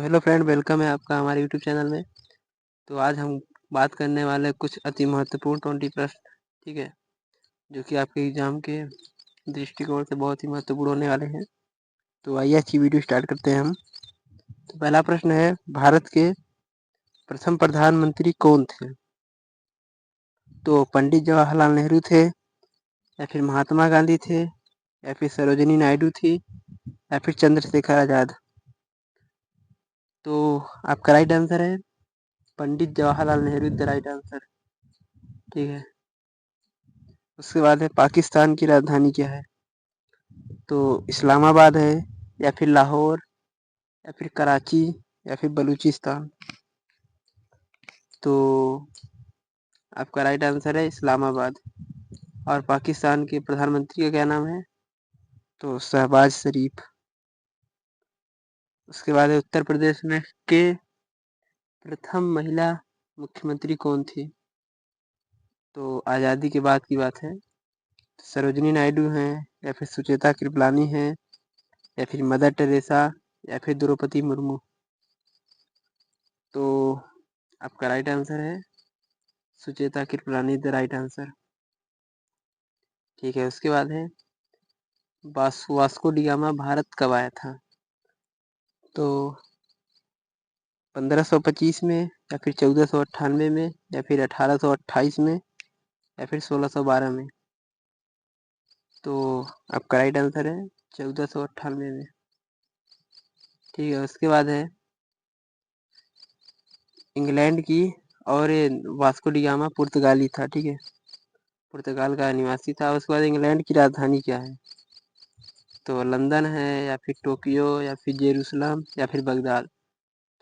Hello friend, welcome है आपका हमारे यूट्यूब चैनल में। तो आज हम बात करने वाले हैं कुछ अति महत्वपूर्ण 20 प्रश्न, ठीक है, जो कि आपके एग्जाम के दृष्टिकोण से बहुत ही महत्वपूर्ण होने वाले हैं। तो आइए अच्छी वीडियो स्टार्ट करते हैं हम। तो पहला प्रश्न है, भारत के प्रथम प्रधानमंत्री कौन थे? तो पंडित जवाहरलाल नेहरू थे, या फिर महात्मा गांधी थे, या फिर सरोजिनी नायडू थी, या फिर चंद्रशेखर आजाद। तो आपका राइट आंसर है Pandit Jawaharlal Nehru the right answer, ठीक है। उसके बाद है, पाकिस्तान की राजधानी क्या है? तो इस्लामाबाद है, या फिर लाहौर, या फिर कराची, या फिर बलूचिस्तान। तो आपका राइट आंसर है इस्लामाबाद। और पाकिस्तान के प्रधानमंत्री का क्या नाम है? तो शहबाज शरीफ। उसके बाद है, उत्तर प्रदेश में के प्रथम महिला मुख्यमंत्री कौन थी? तो आज़ादी के बाद की बात है। सरोजिनी नायडू हैं, या फिर सुचेता कृपलानी हैं, या फिर मदर टेरेसा, या फिर द्रौपदी मुर्मू। तो आपका राइट आंसर है Sucheta Kripalani the right answer, ठीक है। उसके बाद है, वास्को डी गामा भारत कब आया था? तो 1525 में, या फिर 1498 में, या फिर 1828 में, या फिर 1612 में। तो आपका राइट आंसर है 1498 में, ठीक है। उसके बाद है, इंग्लैंड की, और ये वास्को डी गामा पुर्तगाली था, ठीक है, पुर्तगाल का निवासी था। उसके बाद इंग्लैंड की राजधानी क्या है? तो लंदन है, या फिर टोक्यो, या फिर जेरूसलम, या फिर बगदाद।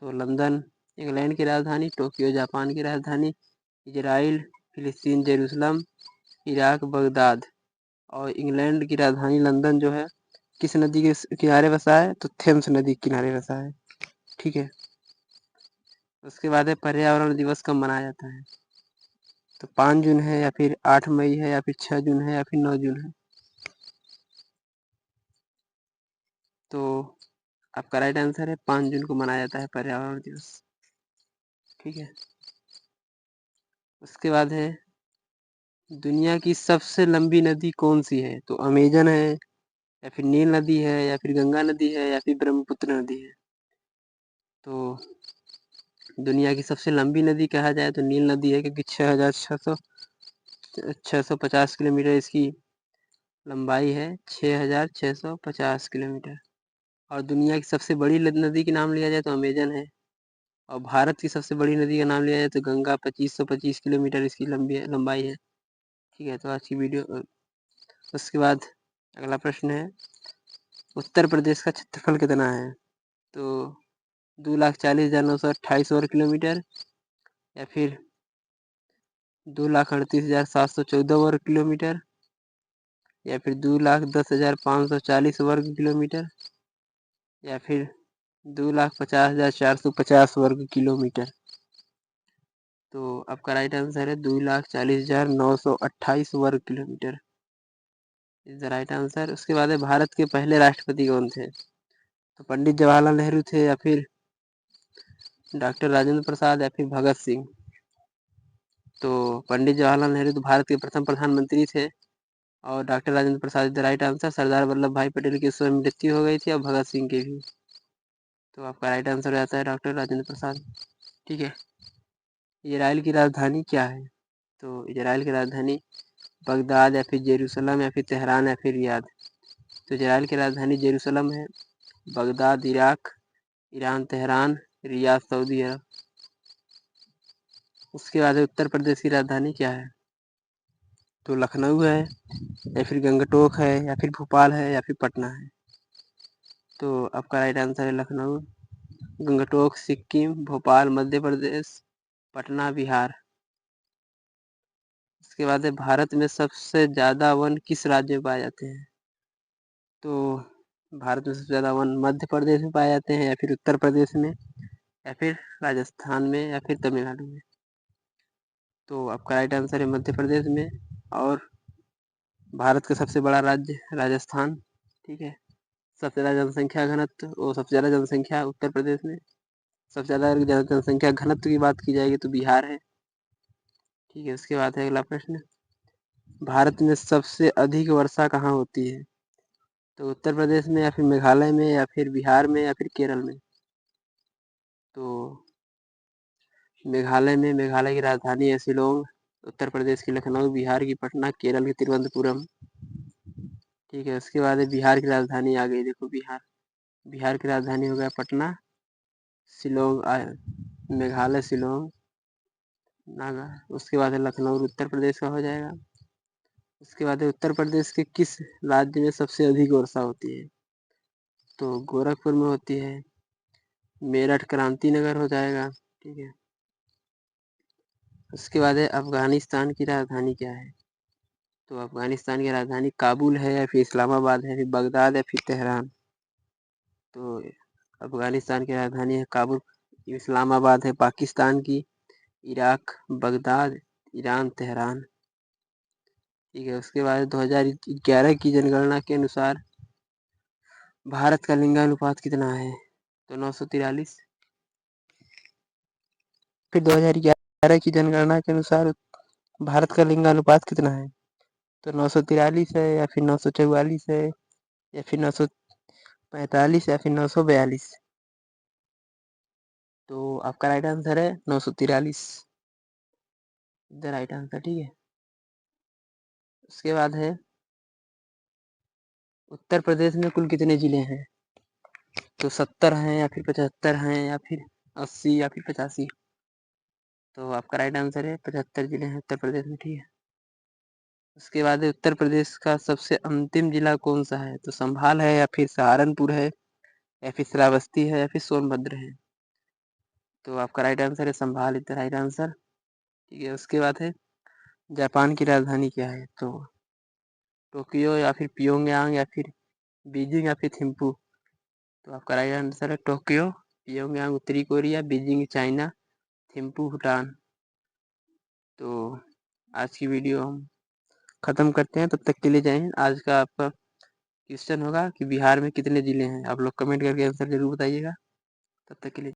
तो लंदन इंग्लैंड की राजधानी, टोक्यो जापान की राजधानी, इजराइल, फिलिस्तीन जेरूसलम, इराक बगदाद। और इंग्लैंड की राजधानी लंदन जो है, किस नदी के किनारे बसा है? तो थेम्स नदी के किनारे बसा है, ठीक है। उसके बाद है, पर्यावरण दिवस कब मनाया जाता है? तो 5 जून है, या फिर 8 मई है, या फिर 6 जून है, या फिर 9 जून है। तो आपका राइट आंसर है 5 जून को मनाया जाता है पर्यावरण दिवस, ठीक है। उसके बाद है, दुनिया की सबसे लंबी नदी कौन सी है? तो अमेजन है, या फिर नील नदी है, या फिर गंगा नदी है, या फिर ब्रह्मपुत्र नदी है। तो दुनिया की सबसे लंबी नदी कहा जाए तो नील नदी है, क्योंकि 6,650 किलोमीटर इसकी लंबाई है, 6,650 किलोमीटर। और दुनिया की सबसे बड़ी नदी के नाम लिया जाए तो अमेजन है। और भारत की सबसे बड़ी नदी का नाम लिया जाए तो गंगा, 2525 किलोमीटर इसकी लंबाई है, ठीक है। तो आज की वीडियो। उसके बाद अगला प्रश्न है, उत्तर प्रदेश का क्षेत्रफल कितना है? तो 2,40,928 वर्ग किलोमीटर, या फिर 2,38,714 वर्ग किलोमीटर, या फिर 2,10,540 वर्ग किलोमीटर, या फिर 2,50,450 वर्ग किलोमीटर। तो आपका राइट आंसर है 2,40,928 वर्ग kilometre is the right answer. उसके बाद है, भारत के पहले राष्ट्रपति कौन थे? तो पंडित जवाहरलाल नेहरू थे, या फिर डॉक्टर राजेंद्र प्रसाद, या फिर भगत सिंह। तो पंडित जवाहरलाल नेहरू तो भारत के प्रथम प्रधानमंत्री थे, और doctor Rajendra Prasad the right answer. Sardar Vallabh Bhai Patel की स्वयं मृत्यु हो गई थी, और भगत सिंह की भी। तो आपका राइट आंसर हो जाता है डॉक्टर राजेंद्र प्रसाद, ठीक है। इजराइल की राजधानी क्या है? तो इजराइल की राजधानी बगदाद, या फिर जेरूसलम, या फिर तेहरान, या फिर रियाद। तो इजराइल की राजधानी जेरूसलम है, Baghdad Iraq, Iran Tehran, Riyadh Saudi Arab. उसके बाद उत्तर प्रदेश की राजधानी क्या है? तो लखनऊ है, या फिर गंगटोक है, या फिर भोपाल है, या फिर पटना है। तो आपका राइट आंसर है लखनऊ, गंगटोक सिक्किम, भोपाल मध्य प्रदेश, पटना बिहार। इसके बाद है, भारत में सबसे ज्यादा वन किस राज्य में पाए जाते हैं? तो भारत में सबसे ज्यादा वन मध्य प्रदेश में पाए जाते हैं, या फिर उत्तर प्रदेश में, या फिर राजस्थान में, या फिर तमिलनाडु में। तो आपका राइट आंसर है मध्य प्रदेश में। और भारत का सबसे बड़ा राज्य राजस्थान, ठीक है। सबसे ज्यादा जनसंख्या घनत्व, और सबसे ज्यादा जनसंख्या उत्तर प्रदेश में। सबसे ज़्यादा अगर जनसंख्या घनत्व की बात की जाएगी तो बिहार है। ठीक है, उसके बाद है अगला प्रश्न, भारत में सबसे अधिक वर्षा कहाँ होती है? तो उत्तर प्रदेश में या फिर मेघालय में या फिर बिहार में या फिर केरल में? तो मेघालय की राजधानी है शिलोंग, उत्तर प्रदेश की लखनऊ, बिहार की पटना, केरल की तिरुवनंतपुरम। ठीक है, उसके बाद है बिहार की राजधानी आ गई, देखो बिहार की राजधानी हो गया पटना, शिलोंग मेघालय शिलोंग, नागा। उसके बाद है लखनऊ, उत्तर प्रदेश का हो जाएगा। उसके बाद है उत्तर प्रदेश के किस राज्य में सबसे अधिक वर्षा होती है? तो गोरखपुर में होती है, मेरठ क्रांति नगर हो जाएगा। ठीक है, उसके बाद है अफगानिस्तान की राजधानी क्या है? तो अफगानिस्तान की राजधानी काबुल है या फिर इस्लामाबाद है, फिर बगदाद या फिर तेहरान? तो अफगानिस्तान की राजधानी है काबुल, इस्लामाबाद है पाकिस्तान की, इराक बगदाद, ईरान तेहरान। ठीक है, उसके बाद 2011 की जनगणना के अनुसार भारत का लिंगानुपात कितना है? तो 943। फिर 2011 की जनगणना के अनुसार भारत का लिंगानुपात कितना है? तो 943 है या फिर 944 है या फिर 945 या फिर 942? तो आपका राइट आंसर है 943, द राइट आंसर। ठीक है, उसके बाद है उत्तर प्रदेश में कुल कितने जिले हैं? तो 70 हैं या फिर 75 हैं या फिर 80 या फिर 85? तो आपका राइट आंसर है 75 जिले हैं उत्तर प्रदेश में। ठीक है, उसके बाद है उत्तर प्रदेश का सबसे अंतिम जिला कौन सा है? तो संभाल है या फिर सहारनपुर है या फिर श्रावस्ती है या फिर सोनभद्र है? तो आपका राइट आंसर है संभाल, इज द राइट आंसर। ठीक है, उसके बाद है जापान की राजधानी क्या है? तो टोक्यो या फिर पियोंगयांग या फिर बीजिंग या फिर थिम्पू? तो आपका राइट आंसर है टोक्यो, पियोंगयांग उत्तरी Korea, Beijing China, Thimphu Bhutan. तो आज की वीडियो हम ख़त्म करते हैं, तब तक के लिए जय हिंद। आज का आपका क्वेश्चन होगा कि बिहार में कितने ज़िले हैं? आप लोग कमेंट करके आंसर जरूर बताइएगा। तब तक के लिए